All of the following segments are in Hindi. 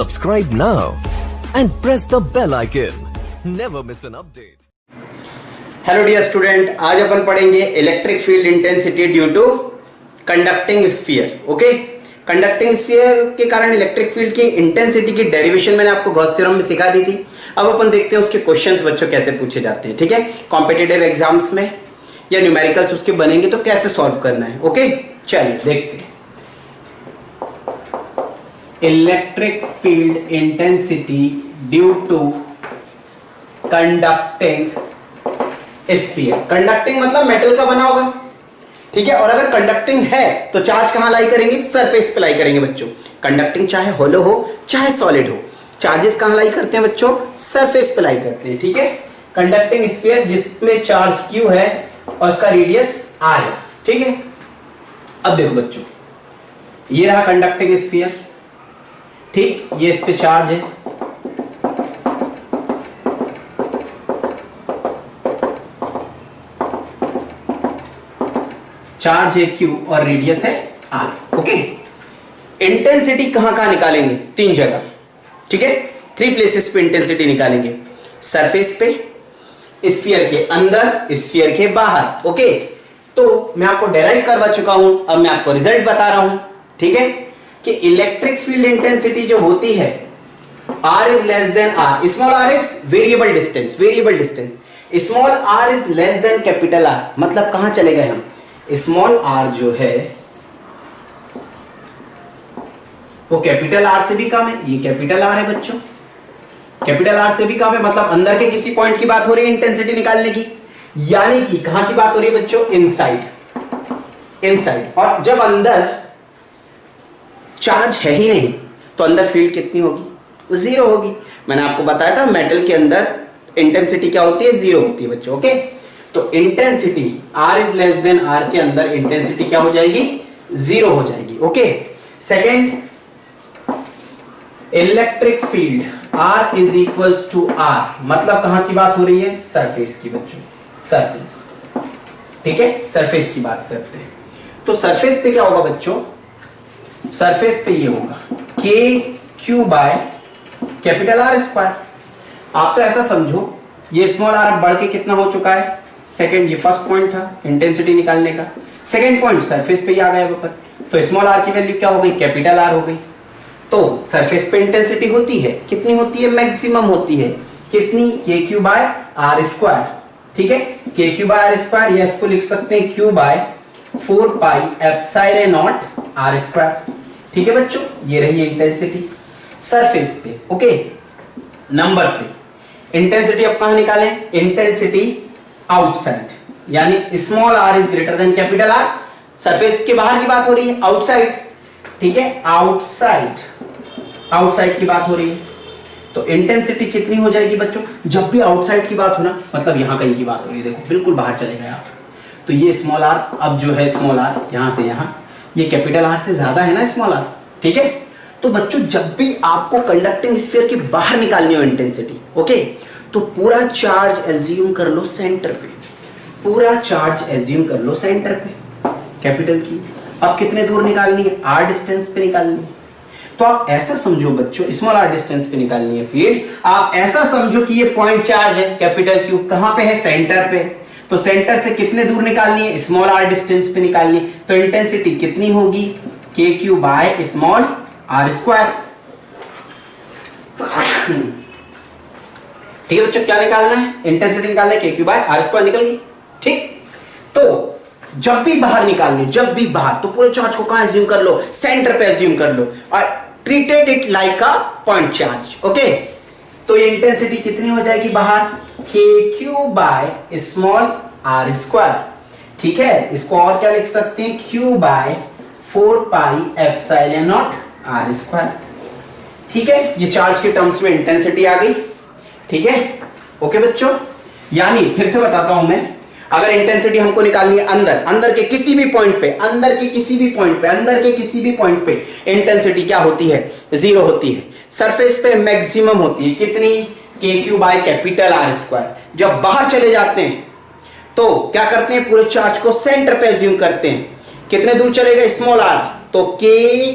Subscribe now and press the bell icon. Never miss an update. Hello dear student, आज अपन पढ़ेंगे electric field intensity due to conducting sphere. Okay, conducting sphere के कारण इलेक्ट्रिक फील्ड की इंटेंसिटी की डेरिवेशन मैंने आपको गॉस थ्योरम में सिखा दी थी। अब अपन देखते हैं उसके क्वेश्चंस बच्चों कैसे पूछे जाते हैं। ठीक है, कॉम्पिटिटिव एग्जाम्स में या न्यूमेरिकल्स उसके बनेंगे तो कैसे सॉल्व करना है। ओके, चलिए देखते हैं। Electric field intensity due to conducting sphere. Conducting मतलब मेटल का बना होगा, ठीक है। और अगर कंडक्टिंग है तो चार्ज कहां लाई करेंगे? सरफेस पे लाई करेंगे बच्चों। कंडक्टिंग चाहे होलो हो चाहे सॉलिड हो, चार्जेस कहां लाई करते हैं बच्चों? सरफेस पे लाई करते हैं। ठीक है, कंडक्टिंग स्फीयर जिसमें चार्ज Q है और उसका रेडियस R है। ठीक है, अब देखो बच्चों, ये रहा कंडक्टिंग स्फीयर। ठीक, ये इस पे चार्ज है, चार्ज है Q और रेडियस है R। ओके, इंटेंसिटी कहां कहां निकालेंगे? तीन जगह। ठीक है, 3 प्लेसेस पे इंटेंसिटी निकालेंगे। सरफेस पे, स्फीयर के अंदर, स्फीयर के बाहर। ओके, तो मैं आपको डेराइव करवा चुका हूं, अब मैं आपको रिजल्ट बता रहा हूं। ठीक है, कि इलेक्ट्रिक फील्ड इंटेंसिटी जो होती है R is less than R, small r is variable distance, variable distance, small r is less than capital R। मतलब कहां चले गए हम? स्मॉल r जो है वो कैपिटल R से भी कम है। ये कैपिटल R है बच्चों, कैपिटल R से भी कम है। मतलब अंदर के किसी पॉइंट की बात हो रही है इंटेंसिटी निकालने की, यानी कि कहां की बात हो रही है बच्चों? Inside, inside. और जब अंदर चार्ज है ही नहीं तो अंदर फील्ड कितनी होगी? वो जीरो होगी। मैंने आपको बताया था मेटल के अंदर इंटेंसिटी क्या होती है? जीरो होती है बच्चों। ओके, तो intensity R is less than R के अंदर इंटेंसिटी क्या हो जाएगी? जीरो हो जाएगी। Okay, second, electric field R is equals to R, मतलब कहां की बात हो रही है? सरफेस की बच्चों, सरफेस। ठीक है, सरफेस की बात करते हैं। तो सरफेस पे क्या होगा बच्चों? सरफेस पे ये होगा KQ by capital R square. आप तो ऐसा समझो, ये स्मॉल r बढ़ के कितना हो चुका है? सेकंड, ये फर्स्ट पॉइंट था इंटेंसिटी निकालने का। सेकंड पॉइंट सरफेस पे ही आ गया ऊपर, तो स्मॉल r की वैल्यू क्या हो गई? कैपिटल R हो गई। तो सरफेस पे इंटेंसिटी होती है, कितनी होती है? मैक्सिमम होती है। कितनी? KQ by R square. ठीक है, KQ बाय R स्क्वायर, या इसको लिख सकते हैं Q by 4 pi epsilon naught R square. ठीक है बच्चों, ये रही इंटेंसिटी सरफेस पे। ओके, नंबर 3, इंटेंसिटी अब कहां निकालें? इंटेंसिटी आउटसाइड, यानी small r is greater than capital R। Surface के बाहर की बात हो रही है, आउटसाइड। ठीक है, आउटसाइड, आउटसाइड की बात हो रही है। तो इंटेंसिटी कितनी हो जाएगी बच्चों? जब भी आउटसाइड की बात हो ना, मतलब यहां कहीं की बात हो रही है, देखो बिल्कुल बाहर चले गए आप, तो ये स्मॉल r अब जो है स्मॉल r यहां से यहां, ये कैपिटल R से ज्यादा है ना स्मॉल r। ठीक है, तो बच्चों जब भी आपको कंडक्टिंग स्फीयर के बाहर निकालनी हो इंटेंसिटी, ओके, तो पूरा चार्ज एज्यूम कर लो सेंटर पे, पूरा चार्ज एज्यूम कर लो सेंटर पे, कैपिटल की। अब कितने दूर निकालनी है? R डिस्टेंस पे निकालनी है। तो आप ऐसा समझो बच्चों, स्मॉल r डिस्टेंस पे निकालनी है फील्ड। आप ऐसा समझो कि ये पॉइंट चार्ज है कैपिटल Q, कहां पे है? सेंटर पे। तो सेंटर से कितने दूर निकालनी है? स्मॉल r डिस्टेंस पे निकालनी है। तो इंटेंसिटी कितनी होगी? KQ by small R square. ठीक है बच्चों, क्या निकालना है? इंटेंसिटी निकालना है, KQ बाय R स्क्वायर निकल गई। ठीक, तो जब भी बाहर निकालनी, जब भी बाहर, तो पूरे चार्ज को कहां एज्यूम कर लो? सेंटर पे एज्यूम कर लो और treated it like a point charge. Okay, तो ये इंटेंसिटी कितनी हो जाएगी बाहर? KQ by small R square. ठीक है, इसको और क्या लिख सकते हैं? Q by 4 pi epsilon naught R square. ठीक है, ये चार्ज के टर्म्स में इंटेंसिटी आ गई। ठीक है, ओके बच्चों, यानी फिर से बताता हूं मैं, अगर इंटेंसिटी हमको निकालनी है अंदर, अंदर के किसी भी पॉइंट पे, अंदर के किसी भी पॉइंट पे, अंदर के किसी भी पॉइंट पे इंटेंसिटी क्या होती है? जीरो होती है। सरफेस पे मैक्सिमम होती है, कितनी? KQ by capital R square. जब बाहर चले जाते हैं तो क्या करते हैं? पूरे चार्ज को सेंटर पे एज्यूम करते हैं। कितने दूर चले गए? स्मॉल r, तो K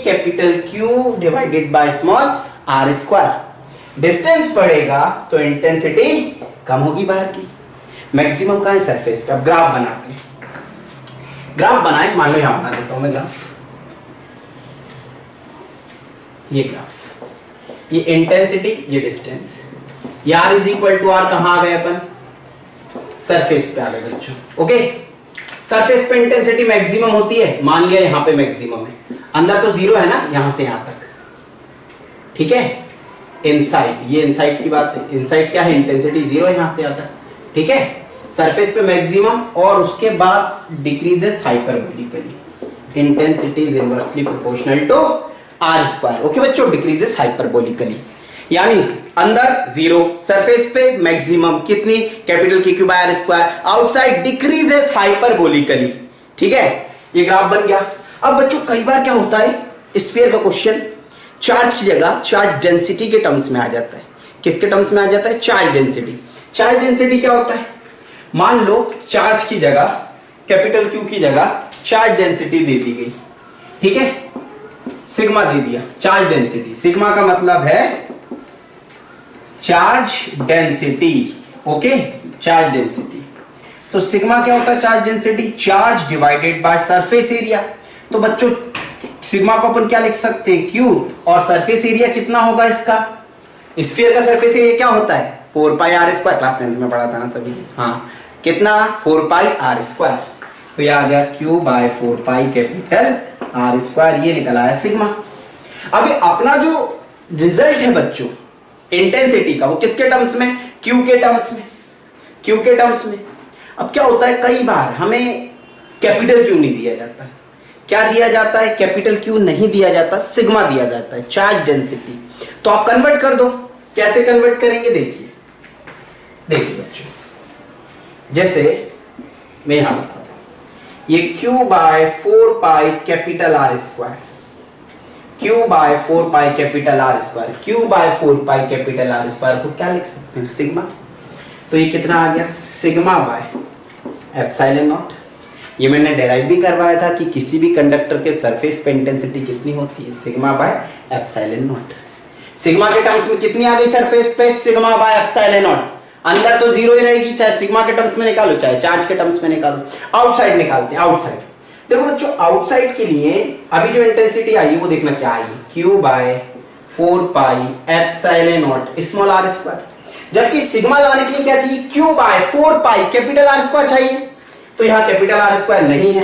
capital Q divided by small r square. Distance बढ़ेगा तो इंटेंसिटी कम होगी बाहर की। मैक्सिमम कहां है? सरफेस पे। अब ग्राफ बनाते हैं। ग्राफ बनाए, मान लो यहां बना देता हूं मैं ग्राफ। ये ग्राफ, ये इंटेंसिटी, ये डिस्टेंस। ये r is equal to R कहां आ गए अपन? सरफेस पे आ गए बच्चों। ओके, सरफेस पे इंटेंसिटी मैक्सिमम होती है, मान लिया यहां पे मैक्सिमम है। अंदर तो जीरो है ना, यहां से यहां तक, ठीक है। इनसाइड, ये इनसाइड की बात है। इनसाइड क्या है? इंटेंसिटी जीरो, यहां से यहां तक, ठीक है। सरफेस पे मैक्सिमम और उसके बाद decreases hyperbolically. Intensity is inversely proportional to R square. Okay बच्चों, डिक्रीजेस हाइपरबोलिकली, यानी अंदर जीरो, सरफेस पे मैक्सिमम कितनी? Capital Q Q by R square. Outside decreases hyperbolically, ठीक है। ये ग्राफ बन गया। अब बच्चों कई बार क्या होता है, स्फीयर का क्वेश्चन चार्ज की जगह चार्ज डेंसिटी के टर्म्स में आ जाता है। किसके टर्म्स में आ जाता है? Charge density. चार्ज डेंसिटी क्या होता है? मान लो चार्ज की जगह, कैपिटल Q की जगह चार्ज डेंसिटी दे दी गई, ठीक है। सिग्मा दे दिया चार्ज डेंसिटी। सिग्मा का मतलब है charge density. Okay, charge density. तो सिग्मा क्या होता है? Charge density, charge divided by surface area. तो बच्चों सिग्मा को अपन क्या लिख सकते हैं? Q, और सरफेस एरिया कितना होगा इसका? स्फीयर का सरफेस एरिया क्या होता है? 4 पाई आर स्क्वायर। क्लास 10th में पढ़ा था ना सभी? हाँ, कितना? 4 पाई आर स्क्वायर। तो ये आ गया Q by 4 pi capital R square. ये निकल आया सिग्मा। अभी अपना जो रिजल्ट है बच्चों इंटेंसिटी का, वो किसके टर्म्स में? Q के टर्म्स में। Q के टर्म्स में। अब क्या होता है, कई बार हमें कैपिटल Q नहीं दिया जाता। क्या दिया जाता है? कैपिटल Q नहीं दिया जाता, सिग्मा दिया जाता है, चार्ज डेंसिटी। तो आप कन्वर्ट कर दो। कैसे कन्वर्ट करेंगे? देखिए देखिए बच्चों, जैसे मैं यहां बताता हूं, ये Q by 4 pi capital R square, Q by 4 pi capital R square, Q by 4 pi capital R square को क्या लिख सकते हैं? सिग्मा। तो ये कितना आ गया? Sigma by epsilon not. ये मैंने डेराइव भी करवाया था कि किसी भी कंडक्टर के सरफेस पे इंटेंसिटी कितनी होती है? Sigma by epsilon not. Sigma के टर्म्स में कितनी आ गई सरफेस पे? Sigma by epsilon not. अंदर तो जीरो ही रहेगी, चाहे सिग्मा के टर्म्स में निकालो चाहे चार्ज के टर्म्स में निकालो। आउटसाइड निकालते हैं। आउटसाइड देखो बच्चों, आउटसाइड के लिए अभी जो इंटेंसिटी आई है वो देखना क्या आई? Q by 4 pi epsilon naught small r square. जबकि सिग्मा लाने के लिए क्या चाहिए? Q by 4 pi capital R square चाहिए। तो यहां कैपिटल आर स्क्वायर नहीं है,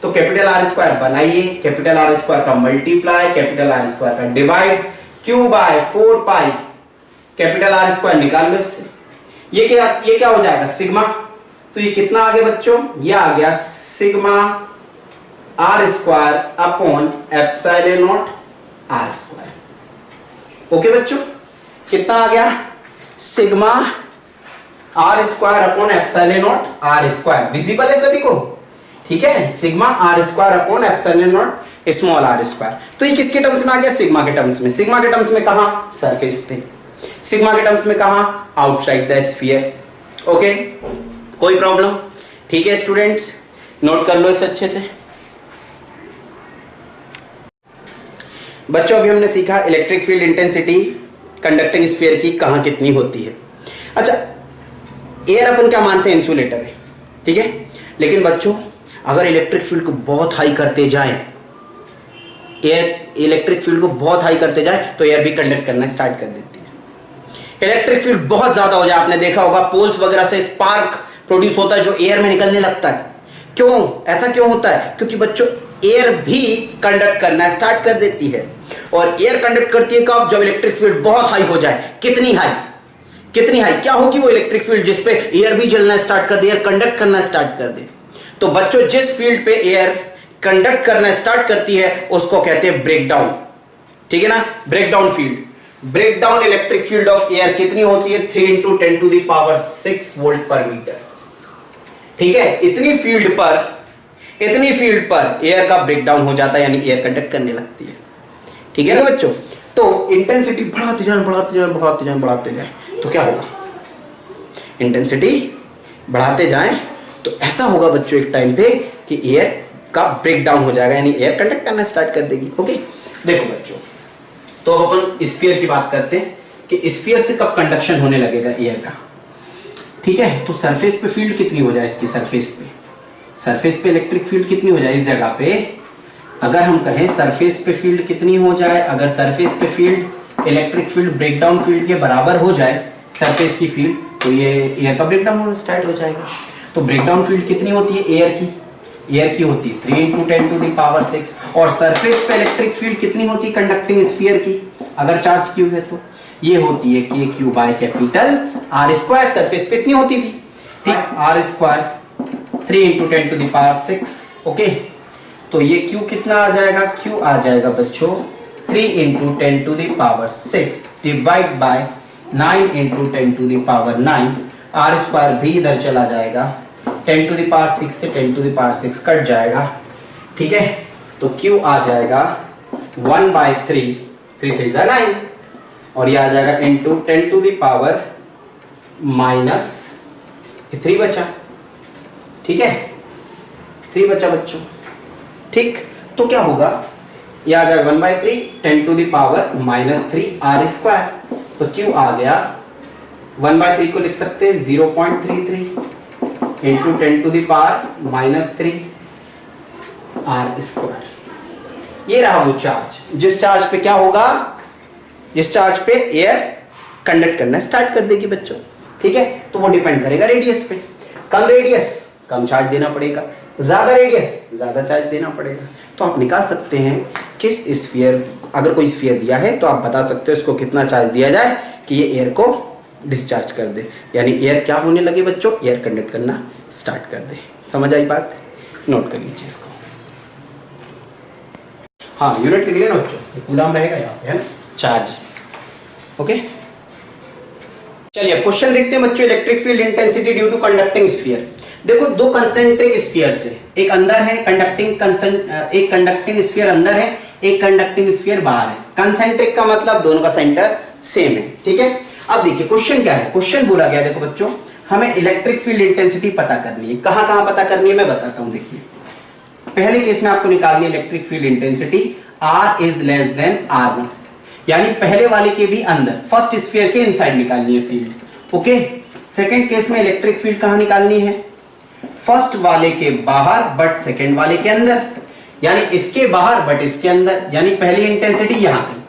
तो कैपिटल आर स्क्वायर बनाइए। कैपिटल आर स्क्वायर का मल्टीप्लाई, कैपिटल आर स्क्वायर का divide, Q by 4 pi capital R square निकाल लो इससे। ये क्या हो जाएगा? सिग्मा। तो ये कितना आ गया बच्चों? ये आ गया sigma R square upon epsilon naught R square. Okay बच्चों, कितना आ गया? Sigma R square upon epsilon naught R square. Visible है सभी को? ठीक है, sigma R square upon epsilon naught small r square. तो ये किसके टर्म्स में आ गया? सिग्मा के टर्म्स में। सिग्मा के टर्म्स में कहां? सरफेस पे। सिग्मा के टर्म्स में कहां? Outside the sphere. ओके, कोई प्रॉब्लम? ठीक है स्टूडेंट्स, नोट कर लो इसे अच्छे से। बच्चों अभी हमने सीखा electric field intensity conducting sphere की कहां कितनी होती है। अच्छा, एयर अपन क्या मानते हैं? इंसुलेटर है, ठीक है। लेकिन बच्चों अगर इलेक्ट्रिक फील्ड को बहुत हाई करते जाए, एयर इलेक्ट्रिक फील्ड को बहुत हाई करते जाए तो एयर भी कंडक्ट करना स्टार्ट कर देती है। इलेक्ट्रिक फील्ड बहुत ज्यादा हो जाए, आपने देखा होगा पोल्स वगैरह से स्पार्क प्रोड्यूस होता है जो एयर में निकलने लगता है। क्यों ऐसा क्यों होता है? क्योंकि बच्चों एयर भी कंडक्ट करना स्टार्ट कर देती है। और एयर कंडक्ट करती है कब? जब इलेक्ट्रिक फील्ड बहुत हाई हो जाए। कितनी हाई? कितनी हाई? क्या होगी वो इलेक्ट्रिक फील्ड जिसपे एयर भी जलना स्टार्ट कर दे, एयर कंडक्ट करना स्टार्ट कर दे। तो बच्चों जिस फील्ड पे एयर कंडक्ट करना स्टार्ट करती है उसको कहते हैं ब्रेकडाउन, ठीक है ना। Breakdown field, breakdown electric field of air कितनी होती है? 3 × 10⁶ वोल्ट पर मीटर, ठीक है। इतनी फील्ड पर एयर का ब्रेकडाउन हो जाता है, यानी एयर कंडक्ट करने लगती है, ठीक है ना बच्चों। तो इंटेंसिटी बढ़ाते जाए तो क्या होगा? इंटेंसिटी बढ़ाते जाएं तो ऐसा होगा बच्चों एक टाइम पे कि एयर का ब्रेकडाउन हो जाएगा, यानी एयर कंडक्ट करना स्टार्ट कर देगी। ओके, देखो बच्चों तो अब अपन स्फीयर की बात करते हैं कि स्फीयर से कब कंडक्शन होने लगेगा एयर का। ठीक है, तो सरफेस पे फील्ड कितनी हो जाए इसकी, सरफेस पे इलेक्ट्रिक फील्ड कितनी हो जाए इस जगह पे, अगर हम कहें सरफेस पे फील्ड कितनी हो जाए, अगर सरफेस पे field electric field breakdown field के बराबर हो जाए सरफेस की फील्ड, तो ये एयर का ब्रेकडाउन होना स्टार्ट हो जाएगा। तो ब्रेकडाउन फील्ड कितनी होती है एयर की होती है 3 × 10⁶, और सरफेस पे इलेक्ट्रिक फील्ड कितनी होती है कंडक्टिंग स्फीयर की, अगर चार्ज क्यू है तो ये होती है KQ by capital R²। Surface पे इतनी होती थी, ठीक, R² 3 × 10⁶। ओके, तो ये Q कितना आ जाएगा, Q आ जाएगा बच्चों 3 × 10⁶ डिवाइड बाय 9 × 10⁹। R² भी इधर चला जाएगा, 10⁶ से 10⁶ कट जाएगा। ठीक है, तो Q आ जाएगा 1/3, 3 3 9, और ये आ जाएगा इंटू 10⁻³ बचा। ठीक है, 3 बचा बच्चों। ठीक, तो क्या होगा, ये आ जाएगा 1/3 10⁻³ R²। तो Q आ गया 1/3 को लिख सकते हैं 0.33 इंटू 10⁻³ R²। ये रहा वो चार्ज, जिस चार्ज पे क्या होगा, जिस चार्ज पे एयर कंडक्ट करना स्टार्ट कर देगी बच्चों। ठीक है, तो वो डिपेंड करेगा रेडियस पे, कम रेडियस कम चार्ज देना पड़ेगा, ज्यादा रेडियस ज्यादा चार्ज देना पड़ेगा। तो आप निकाल सकते हैं किस स्फीयर, अगर कोई स्फीयर दिया है तो आप बता सकते हो इसको कितना चार्ज दिया जाए कि ये एयर को डिस्चार्ज कर दे, यानी एयर क्या होने लगे बच्चों, एयर कंडक्ट करना स्टार्ट कर दे। समझ आई बात, नोट कर लीजिए इसको। हाँ, यूनिट लिख लेना बच्चों, कूलम रहेगा यहाँ पे, है ना, चार्ज। ओके, चलिए अब क्वेश्चन देखते हैं बच्चों। Electric field intensity due to conducting sphere. देखो दो कंसेंट्रिक स्फीयर से, एक अंदर है एक कंडक्टिंग स्फीयर अंदर है, एक कंडक्टिंग स्फीयर बाहर है। कंसेंट्रिक का मतलब दोनों का सेंटर सेम है। ठीक है, अब देखिए क्वेश्चन क्या है, क्वेश्चन बोला गया देखो बच्चों, हमें इलेक्ट्रिक फील्ड इंटेंसिटी पता करनी है। कहां कहां पता करनी है मैं बताता हूं। देखिए पहले केस में आपको निकालनी है electric field intensity R is less than R1, यानी पहले वाले के भी अंदर, फर्स्ट स्फीयर के इनसाइड निकालनी है फील्ड। ओके, सेकंड केस में इलेक्ट्रिक फील्ड कहां निकालनी है, फर्स्ट वाले के बाहर बट सेकंड वाले के अंदर, यानी इसके बाहर बट इसके अंदर, यानी पहली इंटेंसिटी यहां कहीं,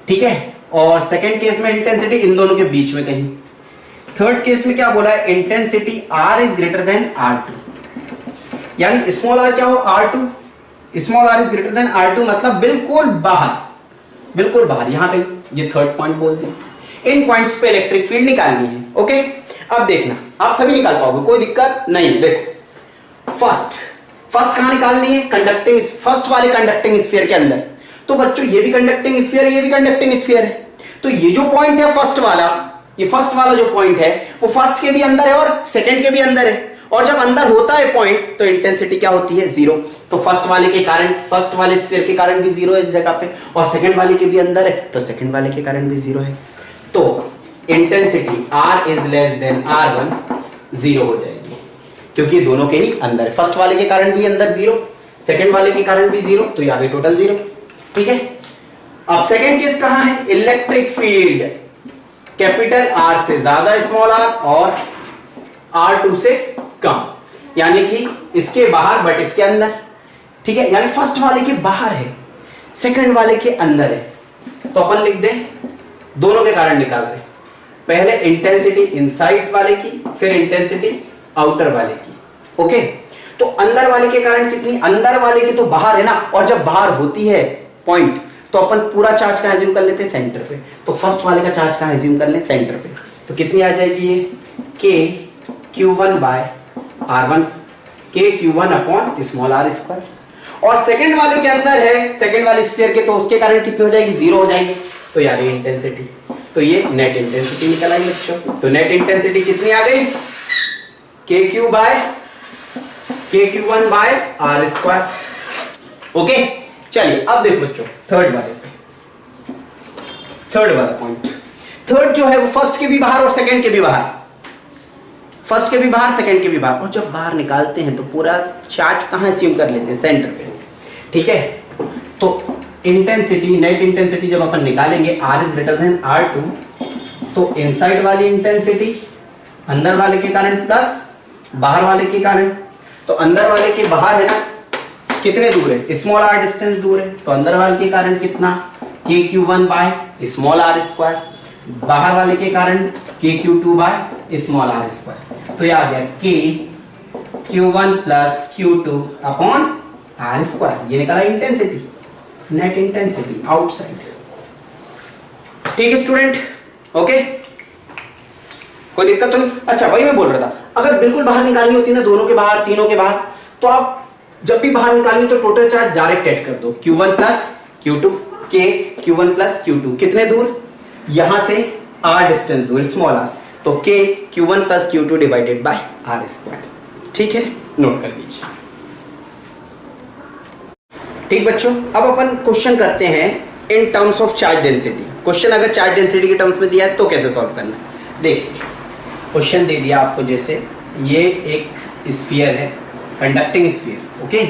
ठीक है, और सेकंड केस में इंटेंसिटी इन दोनों के बीच में कहीं। थर्ड केस में क्या बोला है, intensity R is greater then R2, यानी स्मॉल r क्या हो R2, small r is greater then R2 मतलब बिल्कुल बाहर यहां कहीं, ये थर्ड पॉइंट बोल दिया। इन पॉइंट्स पे इलेक्ट्रिक फील्ड निकालनी है। ओके, अब देखना आप सभी निकाल पाओगे, कोई दिक्कत नहीं। देखो फर्स्ट कहां निकालनी है, कंडक्टिंग, फर्स्ट वाले कंडक्टिंग स्फीयर के अंदर। तो बच्चों ये भी कंडक्टिंग स्फीयर है, ये भी कंडक्टिंग स्फीयर है, तो ये जो पॉइंट है फर्स्ट वाला, ये फर्स्ट वाला जो पॉइंट है वो फर्स्ट के भी अंदर है और सेकंड के भी अंदर है, और जब अंदर होता है पॉइंट तो इंटेंसिटी क्या होती है, जीरो। तो फर्स्ट वाले के कारण, फर्स्ट वाले स्फीयर के कारण भी जीरो है इस जगह पे, और सेकंड वाले के भी अंदर है तो सेकंड वाले के कारण भी जीरो है। तो intensity R is less than R1 zero हो जाएगी, क्योंकि दोनों के ही अंदर है, फर्स्ट वाले के कारण भी अंदर जीरो, सेकंड वाले के कारण भी जीरो, तो यहाँ पे टोटल जीरो। ठीक है, अब सेकंड केस कहां है, इलेक्ट्रिक फील्ड कैपिटल R से ज्यादा स्मॉल r और R2 से कम, यानी कि इसके बाहर बट इसके अंदर। ठीक है, यानी फर्स्ट वाले के बाहर है, सेकंड वाले के अंदर है, तो अपन लिख दे दोनों के कारण निकाल रहे, पहले इंटेंसिटी इनसाइड वाले की, फिर इंटेंसिटी आउटर वाले की। ओके, तो अंदर वाले के कारण कितनी, अंदर वाले की तो बाहर है ना, और जब बाहर होती है पॉइंट तो अपन पूरा चार्ज का एज्यूम कर लेते हैं सेंटर पे, तो फर्स्ट वाले का चार्ज का एज्यूम कर ले सेंटर पे, तो कितनी आ जाएगी ये KQ1 by R1, KQ1 upon small r square. और सेकंड वाले के अंदर है, सेकंड वाले स्फीयर के, तो उसके कारण कितनी हो जाएगी, जीरो हो जाएगी, तो यार ये इंटेंसिटी, तो ये नेट इंटेंसिटी निकल आई बच्चों। तो नेट इंटेंसिटी कितनी आ गई, KQ1 bye R square. Okay, चलिए अब देखो बच्चों थर्ड वाला पॉइंट, थर्ड जो है वो फर्स्ट के भी बाहर और सेकंड के भी बाहर, फर्स्ट के भी बाहर सेकंड के भी बाहर, और जब बाहर निकालते हैं तो पूरा चार्ज कहां एज्यूम कर लेते हैं, सेंटर पे। ठीक है, तो इंटेंसिटी, नेट इंटेंसिटी जब अपन निकालेंगे R is greater then R2, तो इनसाइड वाली इंटेंसिटी अंदर वाले के कारण प्लस बाहर वाले के कारण, तो अंदर वाले के बाहर है ना कितने दूर है, स्मॉल r डिस्टेंस दूर है, तो अंदर वाले के कारण कितना KQ1 bye small r square, बाहर वाले के कारण KQ2 bye small r square, तो ये आ गया KQ1 plus Q2 upon r square. ये निकला इंटेंसिटी, नेट इंटेंसिटी आउटसाइड। ठीक है स्टूडेंट, ओके, कोई दिक्कत तो नहीं। अच्छा वही मैं बोल रहा था, अगर बिल्कुल बाहर निकालनी होती ना, दोनों के बाहर तीनों के बाहर, तो आप जब भी बाहर निकालनी तो टोटल चार्ज डायरेक्ट ऐड कर दो, Q1 plus Q2, KQ1 plus Q2 कितने दूर, यहां से r डिस्टेंस दूर स्मॉल r, तो KQ1 plus Q2 divided by r square. ठीक है, नोट कर दीजिए। ठीक बच्चों, अब अपन क्वेश्चन करते हैं in terms of charge density. Question अगर चार्ज डेंसिटी के टर्म्स में दिया है तो कैसे सॉल्व करना है। देखिए क्वेश्चन दे दिया आपको, जैसे ये एक स्फीयर है, conducting sphere, okay,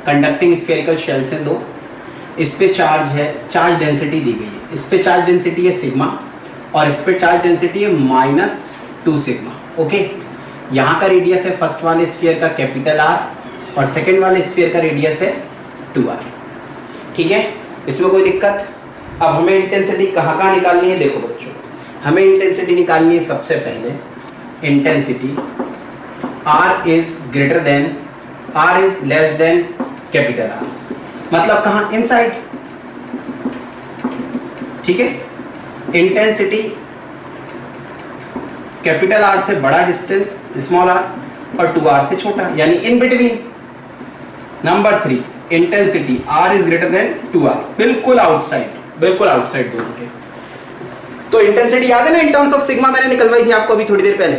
conducting spherical shell से दो, इस पे चार्ज है, चार्ज डेंसिटी दी गई है, इस पे चार्ज डेंसिटी है सिग्मा और इस पे चार्ज डेंसिटी है -2 सिग्मा, ओके। यहाँ का रेडियस है फर्स्ट वाले स्फीयर का कैपिटल R और सेकेंड वाले स्फीयर का रेडियस है 2r। ठीक है, इसमें कोई दिक्कत। अब हमें इंटेंसिटी कहाँ कहाँ निकालनी है, देखो बच्चों, हमें इंटेंसिटी निकालनी है सबसे पहले, intensity R is greater then, R is less than capital R, मतलब कहाँ, इनसाइड। ठीक है, इंटेंसिटी कैपिटल R से बड़ा डिस्टेंस स्मॉल r और 2r से छोटा, यानी in between. Number 3, intensity R is greater then 2r, बिल्कुल आउटसाइड, बिल्कुल आउटसाइड दोनों के। तो इंटेंसिटी याद है ना इन टर्म्स ऑफ सिग्मा, मैंने निकलवाई थी आपको अभी थोड़ी देर पहले।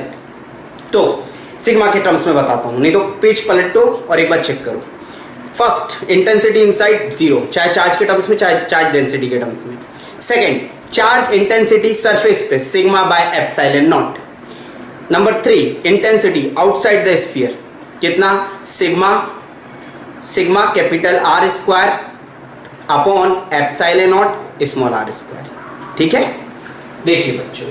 तो सिग्मा के टर्म्स में बताता हूं, नहीं तो पेज पलटो और एक बार चेक करो। फर्स्ट, इंटेंसिटी इनसाइड 0, चाहे चार्ज के टर्म्स में चाहे चार्ज डेंसिटी के टर्म्स में। सेकेंड, चार्ज इंटेंसिटी सरफेस पे sigma by epsilon naught. Number 3, intensity outside the sphere, कितना, sigma capital R square upon epsilon naught small r square. ठीक है, देखिए बच्चों,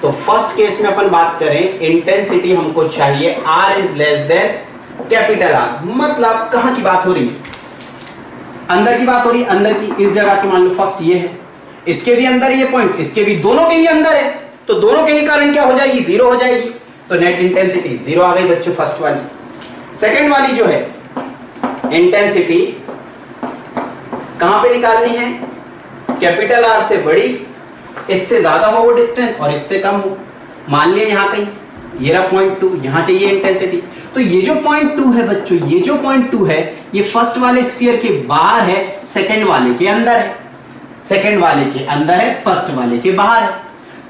तो फर्स्ट केस में अपन बात करें, इंटेंसिटी हमको चाहिए R is less than capital R, मतलब कहां की बात हो रही है, अंदर की बात हो रही है, अंदर की, इस जगह की। मान लो फर्स्ट ये है, इसके भी अंदर ये पॉइंट, इसके भी, दोनों के ही अंदर है, तो दोनों के ही कारण क्या हो जाएगी, 0 हो जाएगी, तो नेट इंटेंसिटी 0 आ गई बच्चों फर्स्ट वाली। सेकेंड वाली जो है इंटेंसिटी कहां पे निकालनी है, कैपिटल R से बड़ी, इससे ज्यादा हो वो डिस्टेंस और इससे कम हो। मान लिया यहाँ कहीं, ये रहा पॉइंट 2, यहाँ चाहिए इंटेंसिटी, तो ये जो पॉइंट 2 है बच्चों, ये जो पॉइंट 2 है, ये फर्स्ट वाले स्फीयर के बाहर है, सेकंड वाले के अंदर है, सेकंड वाले के अंदर है, फर्स्ट वाले के बाहर है।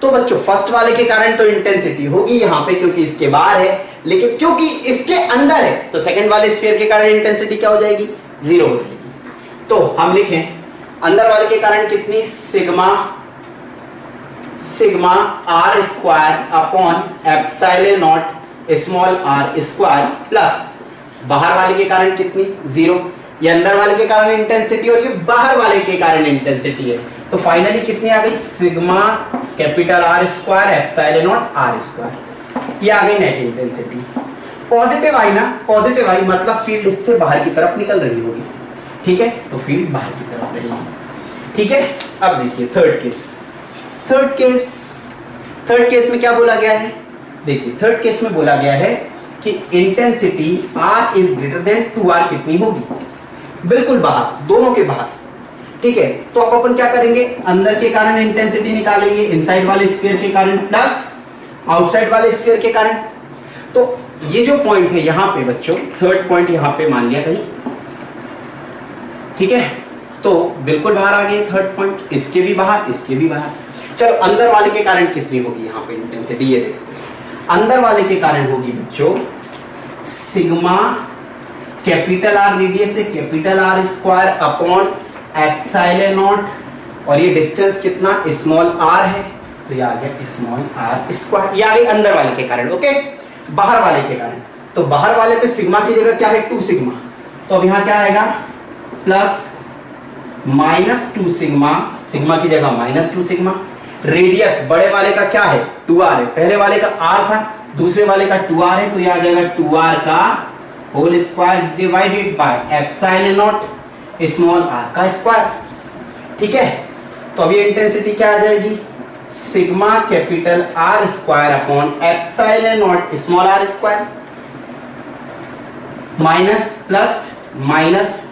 तो बच्चों फर्स्ट वाले के कारण तो इंटेंसिटी होगी यहाँ पे क्योंकि इसके बाहर है, लेकिन क्योंकि इसके अंदर है तो सेकंड वाले स्फीयर के कारण इंटेंसिटी क्या हो जाएगी, 0 हो जाएगी। तो हम लिखें अंदर वाले के कारण कितनी, sigma R square upon epsilon naught small r square plus बाहर वाले के कारण कितनी, 0। ये अंदर वाले के कारण इंटेंसिटी और ये बाहर वाले के कारण इंटेंसिटी है, तो फाइनली कितनी आ गई, sigma capital R square epsilon naught r square. ये आ गई नेट इंटेंसिटी। पॉजिटिव आई ना, पॉजिटिव आई मतलब फील्ड इससे बाहर की तरफ निकल रही होगी। ठीक है, तो फील्ड बाहर की तरफ रहेगी। ठीक है, अब देखिए थर्ड केस में क्या बोला गया है, देखिए थर्ड केस में बोला गया है कि intensity R is greater then 2r कितनी होगी, बिल्कुल बाहर, दोनों के बाहर। ठीक है, तो अब अपन क्या करेंगे, अंदर के कारण इंटेंसिटी निकालेंगे, इनसाइड वाले स्फीयर के कारण प्लस आउटसाइड वाले स्फीयर के कारण। तो ये जो पॉइंट है यहां पे बच्चों, थर्ड पॉइंट यहां पे मान लिया कहीं, ठीक है, तो बिल्कुल बाहर आ गए थर्ड पॉइंट, इसके भी बाहर, इसके भी बाहर। चलो अंदर वाले के कारण कितनी होगी यहाँ पे इंटेंसिटी, ये देखते हैं। अंदर वाले के कारण होगी बच्चों सिग्मा कैपिटल R रेडियस है, capital R square upon epsilon not, और ये डिस्टेंस कितना, स्मॉल r है, तो ये आ गया स्मॉल r स्क्वायर। ये आ गई अंदर वाले के कारण। ओके, बाहर वाले के कारण, तो बाहर वाले पे सिग्मा की जगह क्या है, 2 सिग्मा, तो अब यहाँ क्या आएगा, प्लस -2 सिग्मा, सिग्मा की जगह -2 सिग्मा। रेडियस बड़े वाले का क्या है 2r है, पहले वाले का r था, दूसरे वाले का 2r है, तो यह आ जाएगा 2r का whole square divided by epsilon naught small r का स्क्वायर। ठीक है, तो अब ये इंटेंसिटी क्या आ जाएगी sigma capital R square upon epsilon naught small r square, minus plus minus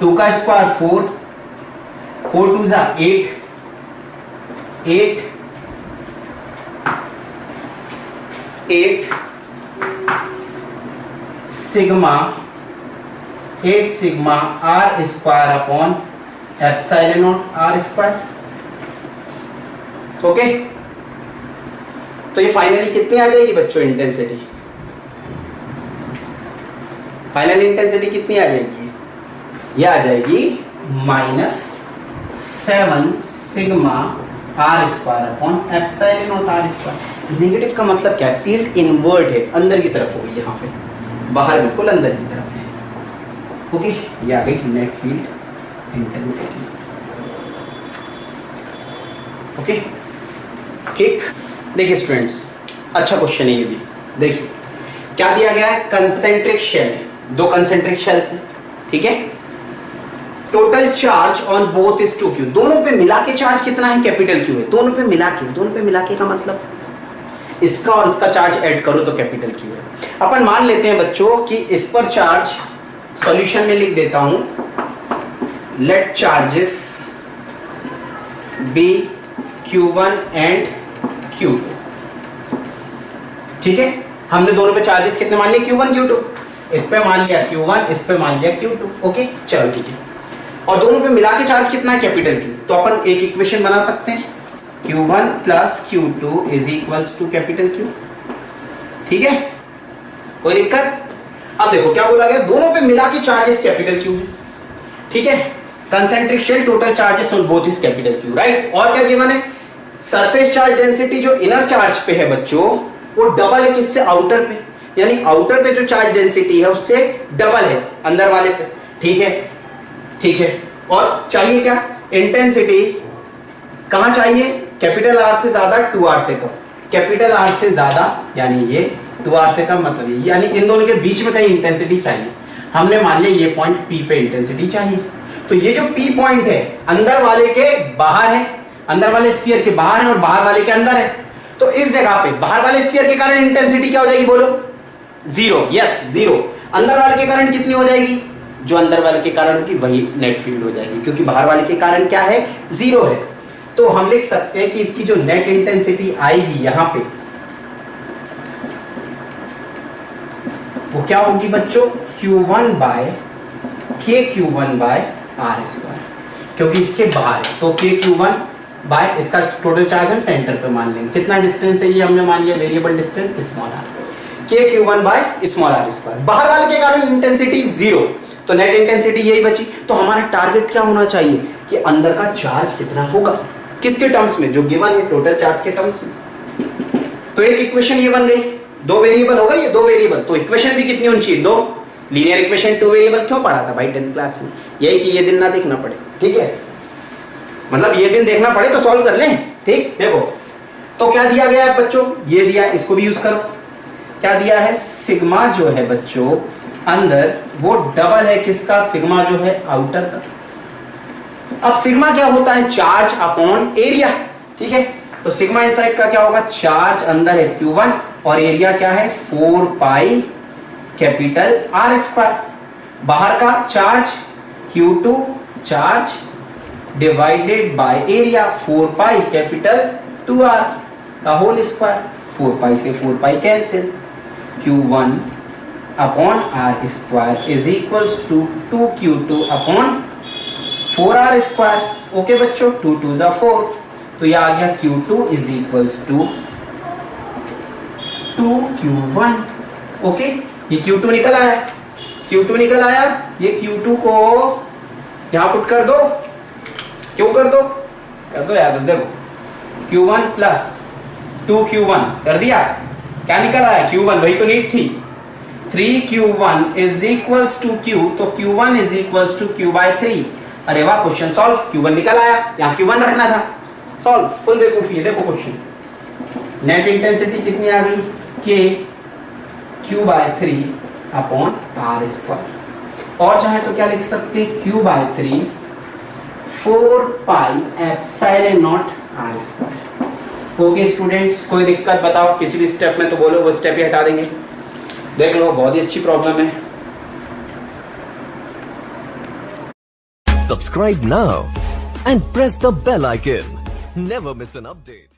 2 का स्क्वायर 4, 4 2 जा 8, 8 sigma R square upon epsilon naught R square. Okay, तो ये फाइनली कितनी आ जाएगी बच्चों इंटेंसिटी, फाइनल इंटेंसिटी कितनी आ जाएगी, ये आ जाएगी -7 sigma R square upon epsilon naught R square. Negative का मतलब क्या है, फील्ड इनवर्ट है, अंदर की तरफ होगी, यहाँ पे बाहर बिल्कुल अंदर की तरफ है। ओके, ये आ गई नेट फील्ड इंटेंसिटी। ओके ठीक, देखिए स्टूडेंट्स अच्छा क्वेश्चन है ये भी। देखिए क्या दिया गया है, कंसेंट्रिक शेल है, 2 कंसेंट्रिक शेल्स है। ठीक है, total charge on both is 2q, दोनों पे मिला के चार्ज कितना है कैपिटल Q है, दोनों पे मिला के का मतलब इसका और इसका चार्ज ऐड करो तो कैपिटल Q है। अपन मान लेते हैं बच्चों कि इस पर चार्ज, सॉल्यूशन में लिख देता हूं, late charges B Q1 and Q2। ठीक है, हमने दोनों पे चार्जेस कितने मान लिए Q1 Q2, इस पे मान लिया Q1, इस पे मान लिया Q2। ओके चलो ठीक है, और दोनों पे मिला के चार्ज कितना है कैपिटल Q, तो अपन एक इक्वेशन बना सकते हैं Q1 plus Q2 is equals to capital Q। ठीक है, कोई दिक्कत। अब देखो क्या बोला गया, दोनों पे मिला के चार्जेस कैपिटल Q है। ठीक है, concentric shell total charges on both is capital Q, right. और क्या गिवन है, सरफेस चार्ज डेंसिटी जो इनर चार्ज पे है बच्चों वो डबल है किससे, आउटर पे, यानी आउटर पे जो चार्ज डेंसिटी है उससे डबल है अंदर वाले पे। ठीक है, ठीक है, और चाहिए क्या, इंटेंसिटी कहां चाहिए, कैपिटल R से ज्यादा 2R से कम, कैपिटल R से ज्यादा यानी ये 2R से कम, मतलब ये यानी इन दोनों के बीच में कहीं इंटेंसिटी चाहिए। हमने मान लिया ये पॉइंट P पे इंटेंसिटी चाहिए, तो ये जो P पॉइंट है अंदर वाले के बाहर है, अंदर वाले स्फीयर के बाहर है और बाहर वाले के अंदर है, तो इस जगह पे बाहर वाले स्फीयर के कारण इंटेंसिटी क्या हो जाएगी बोलो, 0। यस 0। अंदर वाले के कारण कितनी हो जाएगी, जो अंदर वाले के कारण होगी वही नेट फील्ड हो जाएगी, क्योंकि बाहर वाले के कारण क्या है 0 है। तो हम लिख सकते हैं कि इसकी जो नेट इंटेंसिटी आएगी यहां पे वो क्या होगी बच्चों, Q1 bye KQ1 bye R square, क्योंकि इसके बाहर है तो KQ1 बाय इसका टोटल चार्ज हम सेंटर पे मान लेंगे, कितना डिस्टेंस है ये हमने मान लिया variable distance small r, KQ1 bye small r square. बाहर वाले के कारण इंटेंसिटी 0, तो नेट इंटेंसिटी यही बची। तो हमारा टारगेट क्या होना चाहिए कि अंदर का चार्ज कितना होगा, किसके टर्म्स में, जो गिवन है टोटल चार्ज के टर्म्स में। तो एक इक्वेशन ये बन गई, 2 वेरिएबल हो गई, ये 2 वेरिएबल, तो इक्वेशन भी कितनी होनी चाहिए, 2। लीनियर इक्वेशन 2 वेरिएबल क्यों पढ़ा था भाई 10th क्लास में, यही कि ये दिन ना देखना पड़े। ठीक है, मतलब ये दिन देखना पड़े तो सॉल्व कर लें। ठीक, देखो तो क्या दिया गया है बच्चों, ये दिया, इसको भी यूज करो। क्या दिया है, सिग्मा जो है बच्चों अंदर वो डबल है किसका, सिग्मा जो है आउटर का। अब सिग्मा क्या होता है, चार्ज अपॉन एरिया। ठीक है, तो सिग्मा इनसाइड का क्या होगा, चार्ज अंदर है Q1 और एरिया क्या है 4 पाई कैपिटल R स्क्वायर, बाहर का charge Q2 charge divided by area 4 pi capital 2R का होल स्क्वायर, 4 पाई से 4 pi cancel, Q1 upon R square is equals to 2Q2 upon 4R square. Okay बच्चों, 2 2 जा 4, तो ये आ गया Q2 is equals to 2Q1। Okay, ये Q2 निकल आया, Q2 निकल आया, ये Q2 को यहां पुट कर दो, क्यों कर दो यार, बस देखो Q1 प्लस 2Q1 कर दिया, क्या निकल आया Q1, वही तो नीड थी। 3Q1 is equals to Q, तो Q1 is equals to Q by 3, अरे वाह, क्वेश्चन सॉल्व, Q1 निकल आया, यहाँ Q1 रखना था, सॉल्व, फुल बेवकूफी है। देखो क्वेश्चन, नेट इंटेंसिटी कितनी आ गई, K Q/3 upon R square, और चाहे तो क्या लिख सकते, Q/3 4 pi epsilon naught R square. Okay students, कोई दिक्कत बताओ किसी भी स्टेप में तो बोलो, वो स्टेप ही हटा देंगे। देख लो, बहुत ही अच्छी प्रॉब्लम है। Subscribe now and press the bell icon. Never miss an update.